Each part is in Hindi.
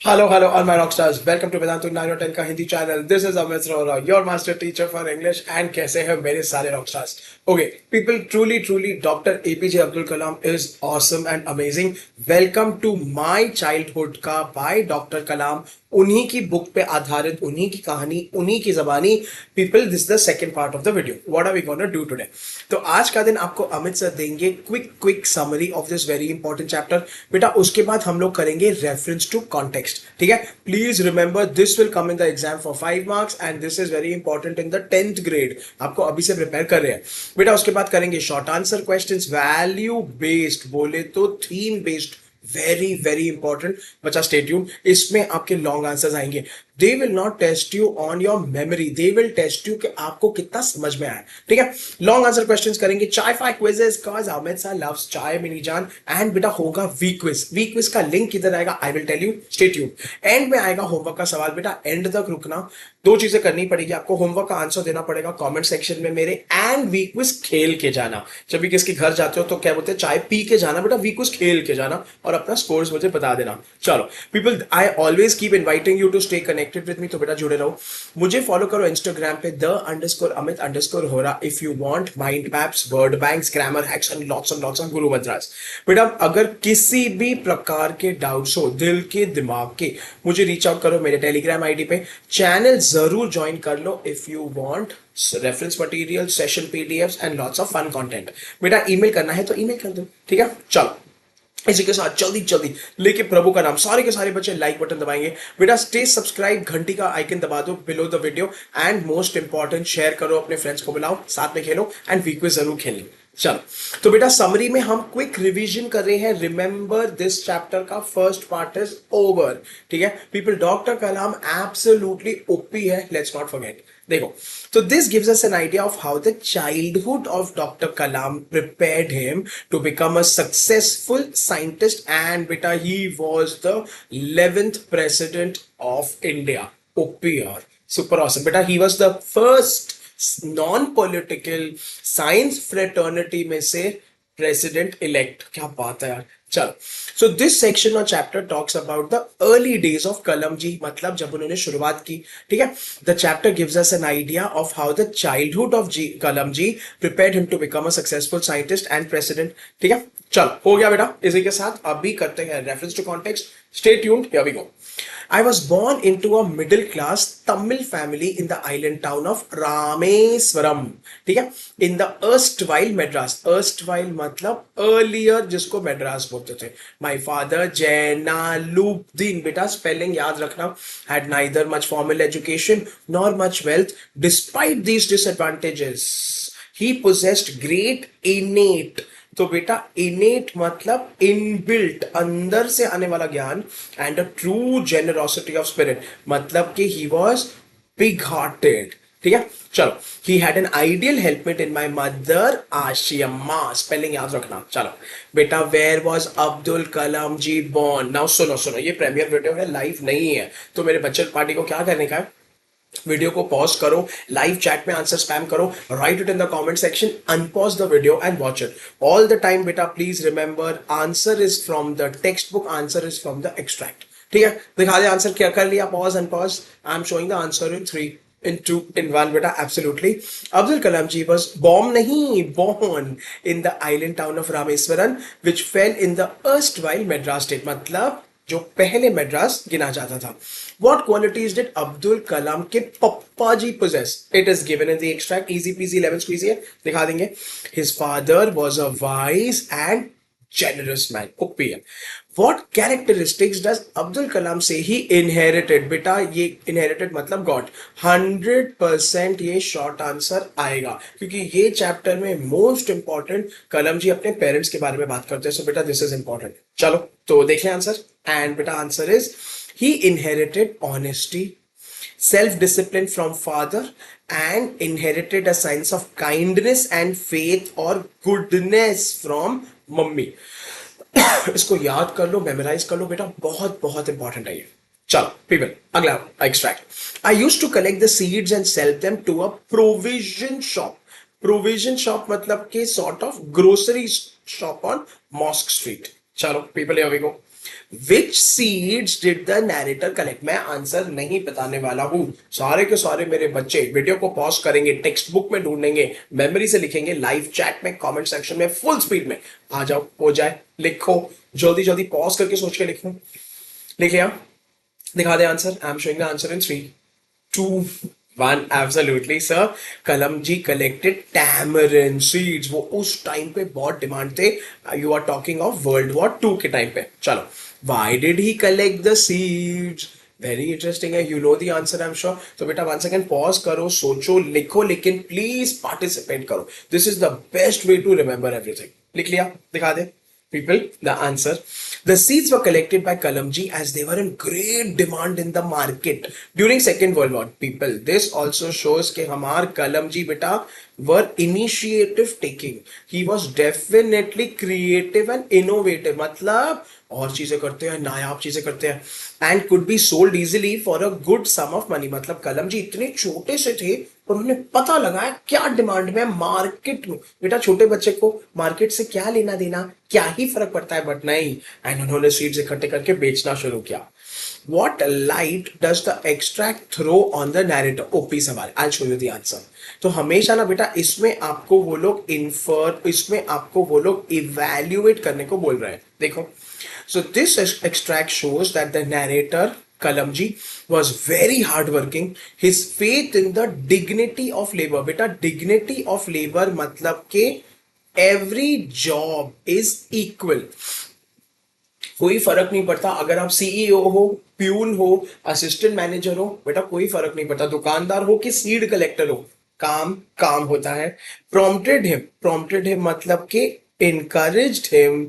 Hello, all my rock stars. Welcome to Vedantu 9 or 10 का Hindi channel. This is Amit Rohra, your master teacher for English. And कैसे हैं मेरे सारे rock stars? Okay, people, truly, Dr. APJ Abdul Kalam is awesome and amazing. Welcome to my childhood का by Dr. Kalam. उन्हीं की बुक पे आधारित, उन्हीं की कहानी, उन्हीं की जबानी. People, this the second part of the video. What are we gonna do today? तो आज का दिन आपको अमित सर देंगे quick summary of this very important chapter. बेटा उसके बाद हम लोग करेंगे रेफरेंस टू कॉन्टेक्स्ट. ठीक है, please remember this will come in the exam for 5 marks and this is very important in the 10th grade. आपको अभी से प्रिपेयर कर रहे हैं बेटा. उसके बाद करेंगे short answer questions, value based बोले तो थीम बेस्ड. वेरी इंपॉर्टेंट बच्चा, स्टे ट्यून. इसमें आपके लॉन्ग आंसर्स आएंगे. They will not test you on your memory, they will test you कि आपको कितना समझ में आया. ठीक है, लॉन्ग आंसर क्वेश्चंस करेंगे. Chai five quizzes cause Amit sir loves chai मिनी जान. एंड बेटा होगा वीक क्विज का लिंक किधर आएगा I will tell you. Stay tune. And में आएगा होमवर्क का सवाल. बेटा एंड तक रुकना. दो चीजें करनी पड़ेगी आपको. होमवर्क का आंसर देना पड़ेगा कमेंट सेक्शन में मेरे, एंड वीक क्विज खेल के जाना. जब भी किसके घर जाते हो तो क्या बोलते हैं, चाय पी के जाना बेटा, वीक क्विज खेल के जाना और अपना स्कोर्स मुझे बता देना. चलो people, I always keep inviting you to stay connected with me. तो बेटा जुड़े रहो. मुझे फॉलो करो इंस्टाग्राम पे _amit_hora if you want mind maps, word banks, grammar hacks and lots of गुरु मंत्रास. बेटा अगर किसी भी प्रकार के डाउट्स हो दिल के दिमाग के, मुझे रीच आउट करो मेरे टेलीग्राम आईडी पे. चैनल जरूर ज्वाइन कर लो if you want reference material, session PDFs and lots of fun content. बेटा ईमेल करना है तो ईमेल कर दो. ठीक है, चलो इसी के साथ जल्दी लेके प्रभु का नाम सारे के सारे बच्चे लाइक बटन दबाएंगे. बेटा स्टे सब्सक्राइब, घंटी का आइकन दबा दो below the video. And most important, share करो, अपने फ्रेंड्स को बुलाओ, साथ में खेलो एंड वीक में जरूर खेलें. चलो तो बेटा समरी में हम क्विक रिवीजन कर रहे हैं. रिमेंबर दिस चैप्टर का फर्स्ट पार्ट इज ओवर. ठीक है पीपल, डॉक्टर कलाम एब्सोल्युटली ओपी है, लेट्स नॉट फॉरगेट. देखो, so this gives us an idea of how the childhood of Dr. Kalam prepared him to become a successful scientist, and beta he was the 11th president of India. OPR, super awesome. Beta he was the first non-political science fraternity में से president elect. क्या बात है यार. चलो, सो दिस सेक्शन और chapter talks about the early days of Kalam ji, मतलब जब उन्होंने शुरुआत की. ठीक है, the chapter gives us an idea of how the childhood of ji Kalam ji prepared him to become a successful scientist and president. ठीक है, चलो हो गया बेटा. इसी के साथ अभी करते हैं reference to context. Stay tuned, here we go. I was born into a middle class Tamil family in the island town of Rameswaram. ठीक है, in the erstwhile Madras. erstwhile मतलब earlier, जिसको Madras बोलते थे. My father Jainaluddin, बेटा स्पेलिंग याद रखना, had neither much formal education nor much wealth. Despite these disadvantages, he possessed great innate. तो बेटा इनेट मतलब इनबिल्ट, अंदर से आने वाला ज्ञान, and a true generosity of spirit, मतलब कि ही वाज बिग हार्टेड. ठीक है, चलो he had an ideal helpmate in my mother Ashiamma. Spelling याद रखना. चलो बेटा, where was Abdul Kalam ji born. Now सुनो, ये प्रीमियर वीडियो है, लाइव नहीं है. तो मेरे बच्चे पार्टी को क्या करने का है, वीडियो को पॉज करो, लाइव चैट में आंसर स्पैम करो, write it in the comment section, unpause the video and watch it all the time. बेटा please remember, answer is from the text book, answer is from the extract. ठीक है, दिखा दे आंसर, क्या कर लिया, pause unpause. I am showing the answer in 3 in 2 in 1 बेटा. Absolutely Abdul Kalam ji was born in the island town of Rameswaram which fell in the erstwhile Madras state, मतलब जो पहले मद्रास गिना जाता था. What qualities did Abdul Kalam के पप्पा जी possess? It is given in the extract, easy peasy lemon squeezy है, दिखा देंगे. His father was a wise and generous man. OP है. What characteristics does Abdul Kalam say he inherited? बेटा ये inherited मतलब God. 100% ये शॉर्ट आंसर आएगा, क्योंकि ये चैप्टर में मोस्ट इंपॉर्टेंट कलम जी अपने पेरेंट्स के बारे में बात करते हैं. सो बेटा दिस इज इंपॉर्टेंट. चलो तो देखें आंसर. एंड बेटा answer is he inherited honesty, self-discipline from father, and inherited a sense of kindness and faith or goodness from mummy. इसको याद कर लो, मेमोराइज कर लो बेटा, बहुत इंपॉर्टेंट है ये. चलो पीपल, अगला extract. I used to collect the seeds and sell them to a provision shop. Provision shop मतलब कि sort of grocery shop on mosque street. चलो people, here we go. Which seeds did the narrator collect? मैं आंसर नहीं बताने वाला हूं, सारे के सारे मेरे बच्चे वीडियो को पॉज करेंगे, टेक्स्ट बुक में ढूंढेंगे, मेमोरी से लिखेंगे, लाइव चैट में, कमेंट सेक्शन में फुल स्पीड में आ जाओ, हो जाए, लिखो, जल्दी जल्दी पॉज करके सोच के लिखो, लिख लिया, दिखा दे answer. I am showing the answer in 3, 2, 1। Absolutely sir, Kalam ji collected tamarind seeds. वो उस टाइम पे बहुत डिमांड थे। You are talking of world war 2 के टाइम पे। चलो, why did he collect the seeds? Very interesting है, you know the answer I am sure. तो बेटा 1 सेकेंड पॉज करो, सोचो, लिखो, लेकिन प्लीज पार्टिसिपेट करो। This is the best way to remember everything. लिख लिया, दिखा दे people the answer. The seeds were collected by Kalamji as they were in great demand in the market during Second World War. People, this also shows कि हमार Kalamji बेटा were initiative taking. He was definitely creative and innovative. मतलब और चीजें करते हैं, नायाब चीजें करते हैं, and could be sold easily for a good sum of money. मतलब कलम जी इतने छोटे से थे और उन्हें पता लगाया क्या डिमांड में मार्केट में। बेटा छोटे बच्चे को मार्केट से क्या लेना देना, क्या ही फर्क पड़ता है, बट नहीं, एंड उन्होंने सीड्स इकट्ठे करके बेचना शुरू किया। What light does the extract throw on the narrator? OP सवाल, I'll show you the answer. तो हमेशा ना बेटा इसमें आपको वो लोग इसमें आपको वो लोग इवेल्युएट करने को बोल रहे हैं। देखो, so this extract shows that the narrator Kalamji was very hardworking. His faith in the dignity of labor. बेटा dignity of labor मतलब के every job is equal. कोई फर्क नहीं पड़ता अगर आप सीईओ हो, प्यून हो, असिस्टेंट मैनेजर हो, बेटा कोई फर्क नहीं पड़ता, दुकानदार हो कि सीड कलेक्टर हो, काम काम होता है। प्रॉम्प्टेड हिम मतलब कि encouraged him,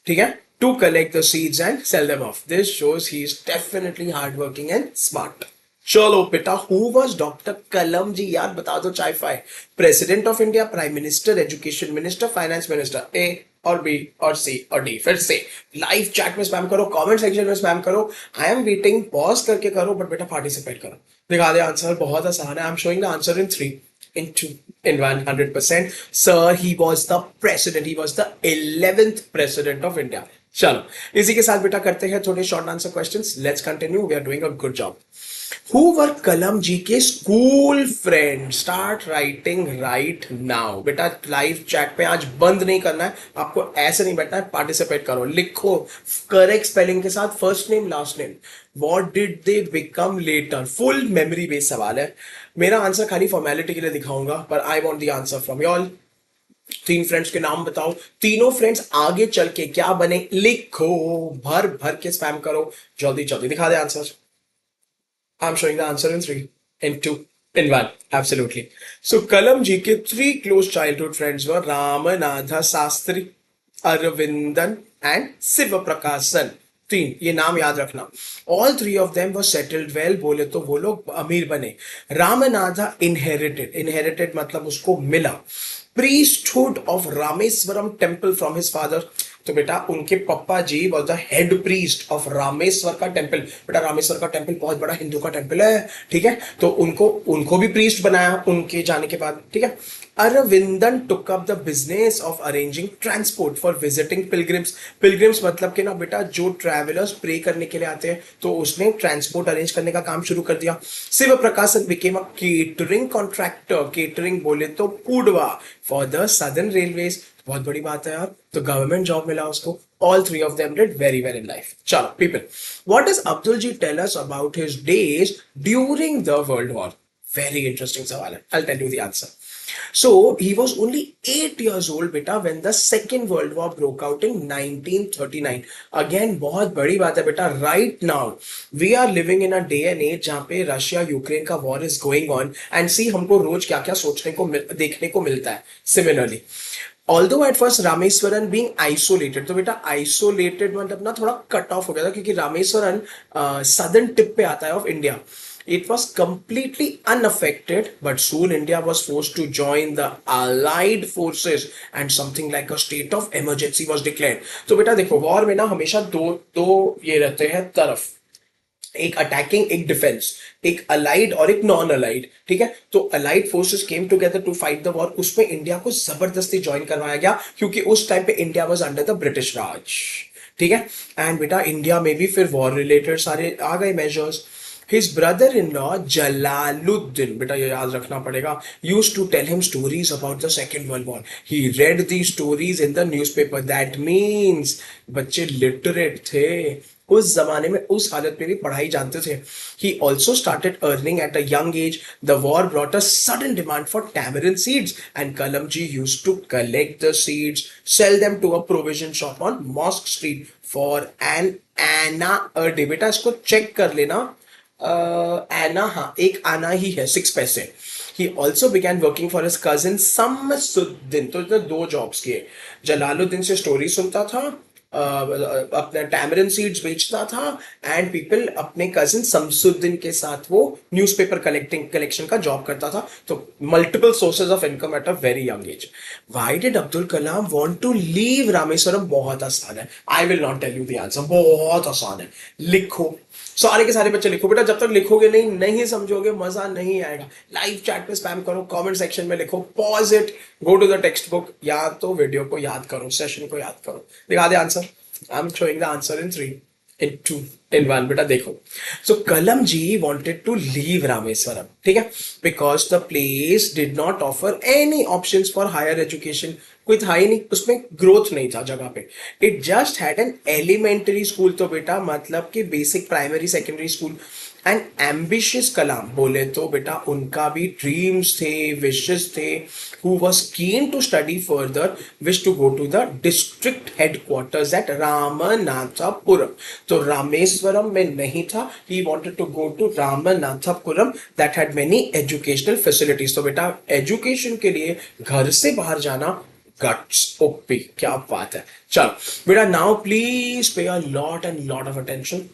ठीक है, to collect the seeds and sell them off. This shows he is definitely hardworking and smart. चलो बेटा, who was doctor Kalam ji? यार बता दो, चाय फाय। President of India, prime minister, education minister, finance minister? A और बी और सी और डी? फिर से लाइव चैट में स्पैम करो, कमेंट सेक्शन में स्पैम करो, आई एम वेटिंग, पॉज करके करो, बट बेटा पार्टिसिपेट करो। दिखा दे आंसर, बहुत आसान है। आई am showing the answer in 3, in 2, in 100%. Sir, he was the president. He was the 11th president of India. चलो, इसी के साथ बेटा करते हैं थोड़े short answer questions. Let's continue, we are doing a good job. Who were Kalam ji के school friend? Start writing right now. बेटा लाइव चैट पे आज बंद नहीं करना है, आपको ऐसे नहीं बैठना है, पार्टिसिपेट करो, लिखो करेक्ट स्पेलिंग के साथ, first name last name. What did they become later? Full memory based सवाल है। मेरा आंसर खाली फॉर्मेलिटी के लिए दिखाऊंगा, पर I want the answer from you all. 3 friends के नाम बताओ, तीनों फ्रेंड्स आगे चल के क्या बने, लिखो, भर भर के स्पैम करो, जल्दी जल्दी दिखा दे answer. I'm showing the answer in 3, in 2, in 1. Absolutely. So Kalam ji के 3 close childhood friends were Ramanatha Sastri, Aravindan and Sivaprakasan. 3 ये नाम याद रखना। All 3 of them were settled well. बोले तो वो लोग अमीर बने। Ramanatha inherited मतलब उसको मिला priesthood of Rameswaram temple from his father. तो बेटा उनके पप्पा ji was the head priest of Rameshwar का टेम्पल। बेटा रामेश्वर का टेम्पल बहुत बड़ा हिंदू का टेम्पल है, ठीक है, तो उनको भी प्रीस्ट बनाया उनके जाने के बाद, ठीक है। Aravindan took up the business of arranging transport for visiting pilgrims मतलब कि ना बेटा जो ट्रैवलर्स प्रे करने के लिए आते हैं, तो उसने ट्रांसपोर्ट अरेंज करने का काम शुरू कर दिया। शिव प्रकाशन became a catering contractor. Catering बोले तो फूडवा फॉर द सदर्न रेलवेज। बहुत बड़ी बात है यार, तो गवर्नमेंट जॉब मिला उसको। All 3 of them did very well in life. चलो people, what does Abdul ji tell us about his days during the World War? Very interesting सवाल है। I'll tell you the answer. So he was only 8 years old बेटा when the Second World War broke out in 1939. Again बहुत बड़ी बात है बेटा। Right now we are living in a day and age जहाँ पे रशिया यूक्रेन का war is going on and see हमको रोज क्या क्या सोचने को देखने को मिलता है। Similarly, Although at first Rameswaram being isolated, तो बेटा isolated मतलब ना थोड़ा कट ऑफ हो गया था, क्योंकि रामेश्वरन सदर्न टिप पे आता है of India. It was completely unaffected, but soon India was forced to join the Allied forces and something like a state of emergency was declared. तो बेटा देखो, वॉर में ना हमेशा दो ये रहते हैं तरफ, एक अटैकिंग, एक डिफेंस, एक अलाइड और एक नॉन अलाइड, ठीक है। तो allied forces came together to fight the war. उसमें इंडिया को जबरदस्ती ज्वाइन करवाया गया, क्योंकि उस टाइम पे India was under the British Raj, ठीक है। एंड बेटा इंडिया में भी फिर वॉर रिलेटेड सारे आ गए मेजर्स। His brother-in-law Jalaluddin, बेटा ये याद रखना पड़ेगा, used to tell him stories about the Second World War. He read these stories in the newspaper. That means बच्चे literate थे उस जमाने में, उस हालत में भी पढ़ाई जानते थे। He also started earning at a young age. The war brought a sudden demand for tamarind seeds, and Kalamji used to collect the seeds, sell them to a provision shop on Mosque Street for an anna a day. बेटा इसको चेक कर लेना, आना, हाँ एक आना ही है, 6 पैसे। He also began working for his cousin Shamsuddin. तो इसने 2 जॉब्स किए, जलालुद्दीन से स्टोरी सुनता था, अपने टैमरिन सीड्स बेचता था, एंड पीपल अपने कजिन शमसुद्दीन के साथ वो न्यूज़पेपर कलेक्शन का जॉब करता था। तो multiple sources of income at a very young age. Why did Abdul Kalam want to leave Rameswaram? बहुत आसान है, I will not tell you the answer, बहुत आसान है, लिखो, सारे के सारे बच्चे लिखो बेटा। जब तक लिखोगे नहीं समझोगे, मजा नहीं आएगा। लाइव चैट में स्पैम करो, कमेंट सेक्शन में लिखो, pause it, go to the text book, या तो वीडियो को याद करो, सेशन को याद करो। दिखा दे answer, I am showing the answer in 3 in 2 in 1। बेटा देखो, so Kalam ji wanted to leave Rameswaram, ठीक है, because the place did not offer any option for higher education. कोई था ही नहीं उसमें, ग्रोथ नहीं था जगह पे। It just had an elementary school, तो बेटा मतलब कि basic primary secondary school. And ambitious Kalam बोले तो बेटा उनका भी ड्रीम्स थे, विशेस थे, who was keen to study further, wish to go to the district headquarters at Ramanathapuram. तो रामेश्वरम में नहीं था, he wanted to go to Ramanathapuram that had many educational facilities. तो बेटा एजुकेशन के लिए घर से बाहर जाना, गट्स, ओपी, क्या बात है। चलो बेटा, now please pay a lot and lot of attention,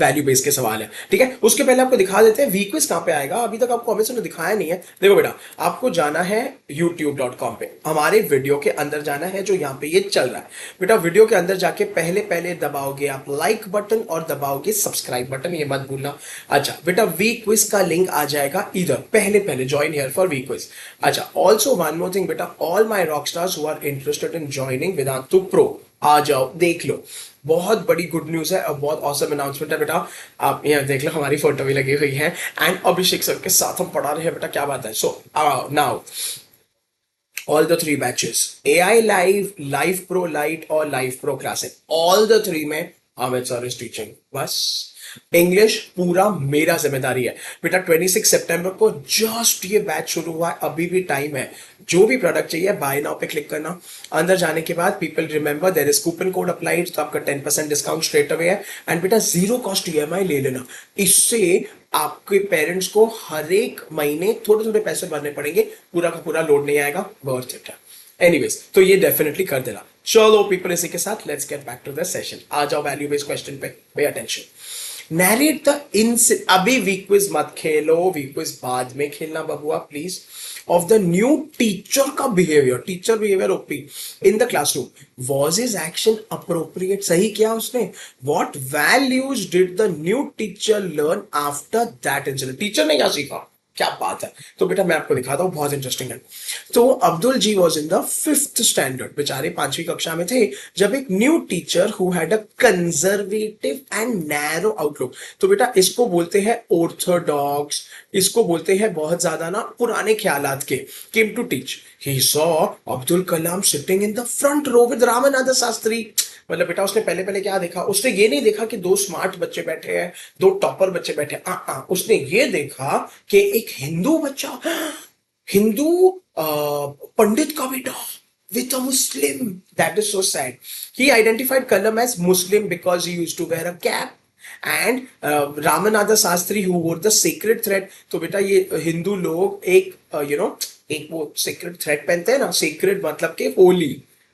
value base के सवाल है, ठीक है। उसके पहले आपको दिखा देते हैं वीक्विज कहां पे आएगा, अभी तक आपको अमेज़न ने दिखाया नहीं है। देखो बेटा, आपको जाना है youtube.com पे, हमारे वीडियो के अंदर जाना है जो यहाँ पे ये चल रहा है। बेटा वीडियो के अंदर जाके पहले दबाओगे आप लाइक बटन और दबाओगे सब्सक्राइब बटन, ये मत भूलना। अच्छा बेटा, वीक्विज का लिंक आ जाएगा इधर, पहले ज्वाइन हियर फॉर वीक्विज। अच्छा, ऑल्सो वन मोर थिंग बेटा, all my rock stars who are interested in joining Vedantu pro, आ जाओ देख लो, बहुत बड़ी गुड न्यूज है और बहुत ऑसम अनाउंसमेंट है बेटा। आप यहाँ देख लो, हमारी फोटो भी लगी हुई है, एंड अभिषेक सर के साथ हम पढ़ा रहे हैं बेटा, क्या बात है। So now all the 3 batches, AI Live, Live Pro Lite और Live Pro Classic, all the 3 में अमित सर इज टीचिंग। बस इंग्लिश पूरा मेरा जिम्मेदारी है बेटा। 26 सितंबर को जस्ट ये बैच शुरू हुआ है, अभी भी टाइम है। जो भी प्रोडक्ट चाहिए बाय नाउ पे क्लिक करना। अंदर जाने के बाद people remember there is coupon code applied, तो आपका 10% डिस्काउंट स्ट्रेट अवे है। एंड बेटा 0 कॉस्ट EMI ले लेना, इससे आपके पेरेंट्स को हर एक महीने थोड़े पैसे भरने पड़ेंगे, पूरा का पूरा लोड नहीं आएगा, वर्थ इट है। एनीवेज, तो ये डेफिनेटली कर देना। चलो पीपल, इसी के साथ let's get back to the session. आ जाओ वैल्यू बेस्ड क्वेश्चन पे, pay attention. Narrate the incident, अभी वीक क्विज मत खेलो, वीक क्विज बाद में खेलना बबुआ please. Of the new teacher का behaviour, teacher behaviour OP in the classroom, was his action appropriate, सही किया उसने। What values did the new teacher learn after that incident, teacher ने क्या सीखा, क्या बात है। तो बेटा मैं आपको दिखाता हूं, बहुत इंटरेस्टिंग है। तो Abdul ji was in the 5th standard, बेचारे 5वीं कक्षा में थे, जब एक new teacher who had a conservative and narrow outlook, तो बेटा इसको बोलते हैं ऑर्थोडॉक्स, इसको बोलते हैं बहुत ज्यादा ना पुराने ख्यालात के, came to teach. He saw Abdul Kalam sitting in the front row with Ramanand Shastri. मतलब बेटा उसने पहले क्या देखा, उसने ये नहीं देखा कि 2 स्मार्ट बच्चे बैठे हैं, 2 टॉपर बच्चे बैठे हैं, उसने ये देखा कि एक हिंदू बच्चा, हिंदू पंडित का बेटा with a Muslim. That is so sad. He identified Kalam as Muslim because he used to wear a cap. And Ramnath Shastri who वोर द सीक्रेट थ्रेड। तो बेटा ये हिंदू लोग एक एक वो सीक्रेट थ्रेड पहनते हैं ना, सीक्रेट मतलब के होली,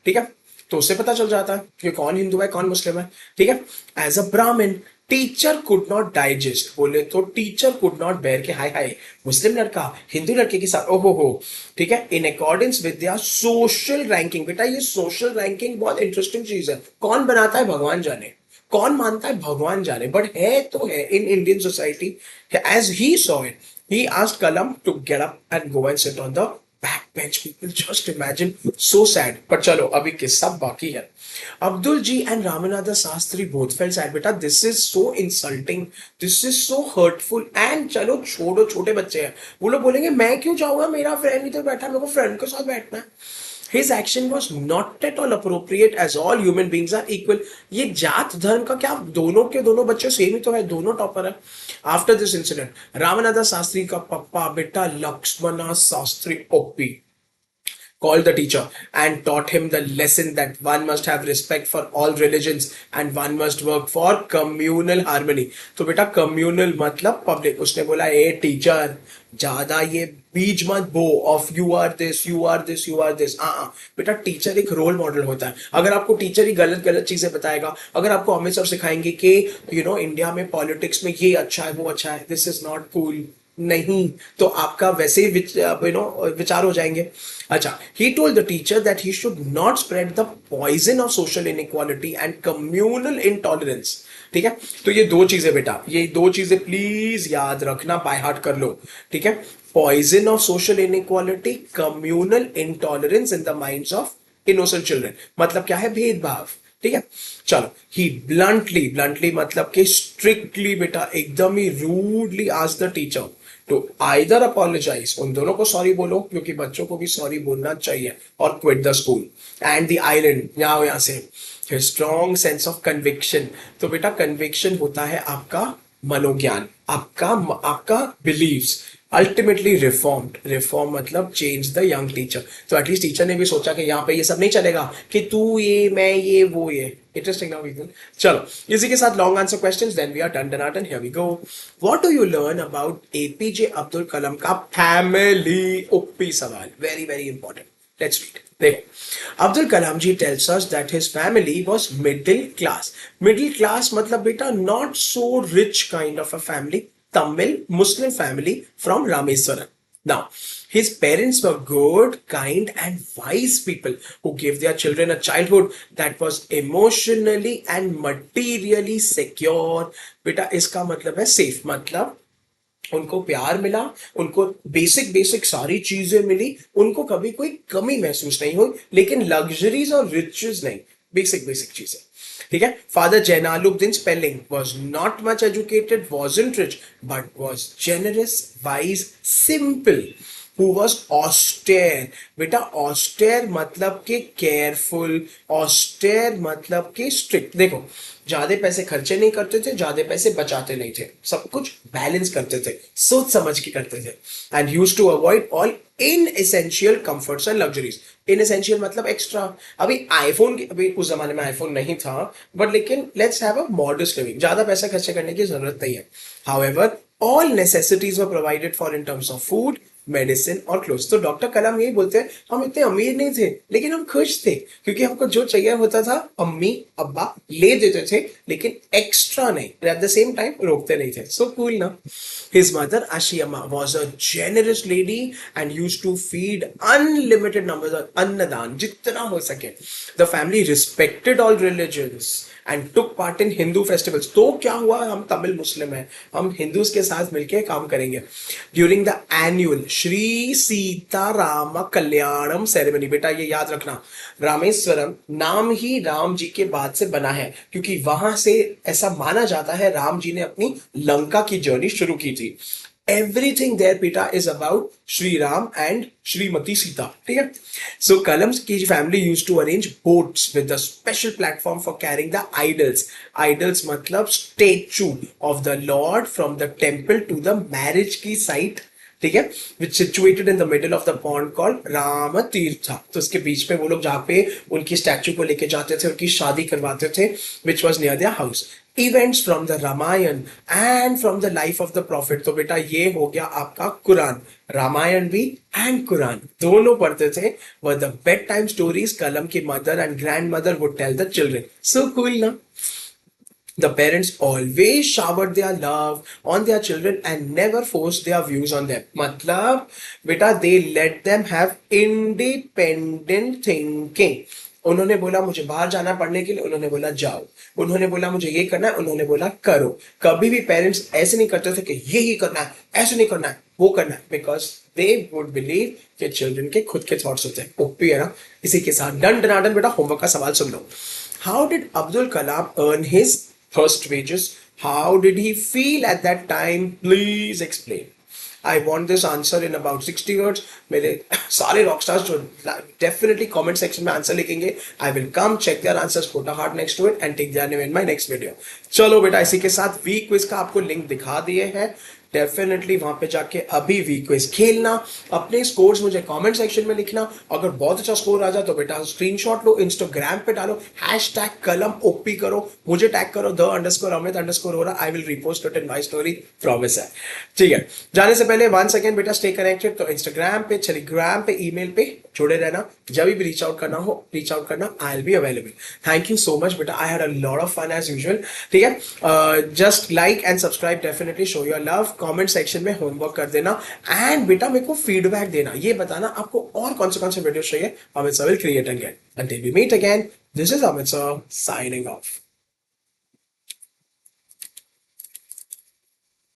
ठीक है, तो उससे पता चल जाता है कि कौन हिंदू है कौन मुस्लिम है, ठीक है। एज अ ब्राह्मण टीचर कुड नॉट डाइजेस्ट, बोले तो टीचर कुड नॉट बेयर के हाय हाय मुस्लिम लड़का हिंदू लड़के के साथ, ओहो हो, ठीक है। In accordance with their social ranking, बेटा ये सोशल रैंकिंग बहुत इंटरेस्टिंग चीज है, कौन बनाता है भगवान जाने, कौन मानता है भगवान जाने, बट है तो है in Indian society. As he saw it, he asked Kalam to get up and go and sit on the backbench people. Just imagine, so sad. पर चलो अभी किस्सा बाकी है. Abdul ji and Ramanatha Sastri both felt sad. बेटा this is so insulting, this is so hurtful. And चलो छोड़ो, छोटे बच्चे हैं, वो लोग बोलेंगे मैं क्यों जाऊंगा, मेरा फ्रेंड इधर बैठा, मेरे को फ्रेंड के साथ बैठना है. His action was not at all appropriate as all human beings are equal. ये जात धर्म का क्या, दोनों के दोनों बच्चे सेम ही तो है, दोनों टॉपर है. After this incident, Ramanatha Sastri का पप्पा बेटा Lakshmana Shastri OP called the teacher and taught him the lesson that one must have respect for all religions and one must work for communal harmony. तो बेटा communal मतलब public. उसने बोला ए टीचर ज्यादा ये बीज मत बो of you are this you are this you are this. बेटा टीचर एक रोल मॉडल होता है. अगर आपको टीचर ही गलत गलत चीजें बताएगा, अगर आपको हमेशा सिखाएंगे कि इंडिया में पॉलिटिक्स में ये अच्छा है वो अच्छा है, दिस इज नॉट कूल, नहीं, तो आपका वैसे ही विचार हो जाएंगे. अच्छा, he told the teacher that he should not spread the poison of social inequality and communal intolerance. ठीक है, तो ये दो चीजें बेटा, ये दो चीजें प्लीज याद रखना, बाय हार्ट कर लो. ठीक है, poison of social inequality, communal intolerance in the minds of innocent children. मतलब क्या है, भेदभाव. ठीक है, चलो, ही ब्लंटली मतलब कि स्ट्रिक्टली बेटा एकदम ही rudely asked the teacher to either apologise, उन दोनों को सॉरी बोलो क्योंकि बच्चों को भी सॉरी बोलना चाहिए, और quit the school and the island. यहां से स्ट्रॉन्ग सेंस ऑफ कन्विक्शन. तो बेटा कन्विक्शन होता है आपका मनोज्ञान, आपका बिलीव्स. अल्टीमेटली रिफॉर्म मतलब चेंज द यंग टीचर. तो एटलीस्ट टीचर ने भी सोचा कि यहाँ पे ये सब नहीं चलेगा कि तू ये मैं ये वो ये. इंटरेस्टिंग ना वीकल. चलो, इसी के साथ long answer questions, then we are done. Here we go. What do you learn about APJ Abdul Kalam का फैमिली? ओपी सवाल, very very important. Let's read. देखो, अब्दुल कलाम जी tells us that his family was middle class. Middle class मतलब बेटा not so rich kind of a family. Tamil Muslim family from Rameswaram. Now, his parents were good, kind, and wise people who gave their children a childhood that was emotionally and materially secure. बेटा इसका मतलब है safe, मतलब उनको प्यार मिला, उनको बेसिक सारी चीजें मिली, उनको कभी कोई कमी महसूस नहीं हुई, लेकिन लग्जरीज और रिचेस नहीं, बेसिक चीजें. ठीक है. Father Jainulabdeen spelling was not much educated, wasn't rich, but was generous, wise, simple. Who was austere. बेटा austere मतलब के केयरफुल, austere मतलब के स्ट्रिक्ट. देखो, ज्यादा पैसे खर्चे नहीं करते थे, ज्यादा पैसे बचाते नहीं थे, सब कुछ बैलेंस करते थे, सोच समझ के करते थे. And used to avoid all inessential comforts and luxuries. Inessential मतलब एक्स्ट्रा. अभी उस जमाने में आईफोन नहीं था, बट लेकिन let's have a modest living. ज्यादा पैसा खर्चे करने की जरूरत नहीं है. However all necessities were provided for in terms of food, medicine और क्लोथ्स. तो डॉक्टर कलाम यही बोलते हैं, हम इतने अमीर नहीं थे लेकिन हम खुश थे, क्योंकि हमको जो चाहिए होता था अम्मी अब्बा ले देते थे, लेकिन एक्स्ट्रा नहीं, एट द सेम टाइम रोकते नहीं थे. सो कूल ना. His mother Ashiyama was a generous lady and used to feed unlimited numbers of अन्नदान, जितना हो सके. The family respected all religions and took part in Hindu festivals. तो क्या हुआ, हम तमिल मुस्लिम हैं, हम हिंदूज के साथ मिलके काम करेंगे. During the annual Shri Sita Ram Kalyanam ceremony. बेटा ये याद रखना, रामेश्वरम नाम ही राम जी के बाद से बना है, क्योंकि वहां से ऐसा माना जाता है राम जी ने अपनी लंका की जर्नी शुरू की थी. Everything there, Pita, is about Sri Ram and Srimati Sita. ठीक है. So Kalam's की family used to arrange boats with a special platform for carrying the idols. Idols मतलब statue of the Lord from the temple to the marriage की site. ठीक है, which situated in the middle of the pond called Ram तीर्था. तो उसके बीच में वो लोग जहाँ पे उनकी स्टैच्यू को लेके जाते थे, उनकी शादी करवाते थे, which was near their house. Events from the Ramayan and from the life of the prophet. तो बेटा ये हो गया आपका कुरान. रामायण भी एंड कुरान दोनों पढ़ते थे. were the bedtime stories कलम की mother and grand mother would tell the children. So cool ना. The parents always showered their love on their children and never forced their views on them. मतलब बेटा they let them have independent thinking. उन्होंने बोला मुझे बाहर जाना पढ़ने के लिए, उन्होंने बोला जाओ. उन्होंने बोला मुझे ये करना है, उन्होंने बोला करो. कभी भी पेरेंट्स ऐसे नहीं करते थे कि ये ही करना है, ऐसे नहीं करना है, वो करना है, बिकॉज दे वुड बिलीव कि चिल्ड्रन के खुद के थॉट्स होते हैं। ओपी है ना। इसी के साथ डन डनाडन बेटा होमवर्क का सवाल सुन लो। How did Abdul Kalam earn his first wages? How did he feel at that time? Please explain. I want this answer in about 60 words. मेरे सारे रॉकस्टार्स जो डेफिनेटली कमेंट सेक्शन में आंसर लिखेंगे, I will come check their answers, put a heart next to it and take their name in my next video. चलो बेटा, इसी के साथ वीक क्विज का आपको लिंक दिखा दिए हैं, डेफिनेटली वहां पे जाके अभी वीक क्विज खेलना। अपने स्कोर्स मुझे कमेंट सेक्शन में लिखना। अगर बहुत अच्छा स्कोर आ जाए तो बेटा स्क्रीनशॉट लो, इंस्टाग्राम पे डालो, हैशटैग कलम ओपी करो, मुझे टैग करो _Amit_Hora, I will repost it in my story, promise है। ठीक है, जाने से पहले 1 सेकेंड बेटा, स्टे कनेक्टेड। तो इंस्टाग्राम पे, टेलीग्राम पे, ईमेल पे जुड़े रहना। जब भी रीच आउट करना हो, रीच आउट करना, I will be available. Thank you so much बेटा, I had a lot of fun as usual. ठीक है, just like and subscribe, definitely show your love. Comment section में होमवर्क कर देना एंड बेटा मेरे को फीडबैक देना, ये बताना आपको और कौन से वीडियो चाहिए। Amit sir will create again. Until we meet again, this is Amit sir signing off.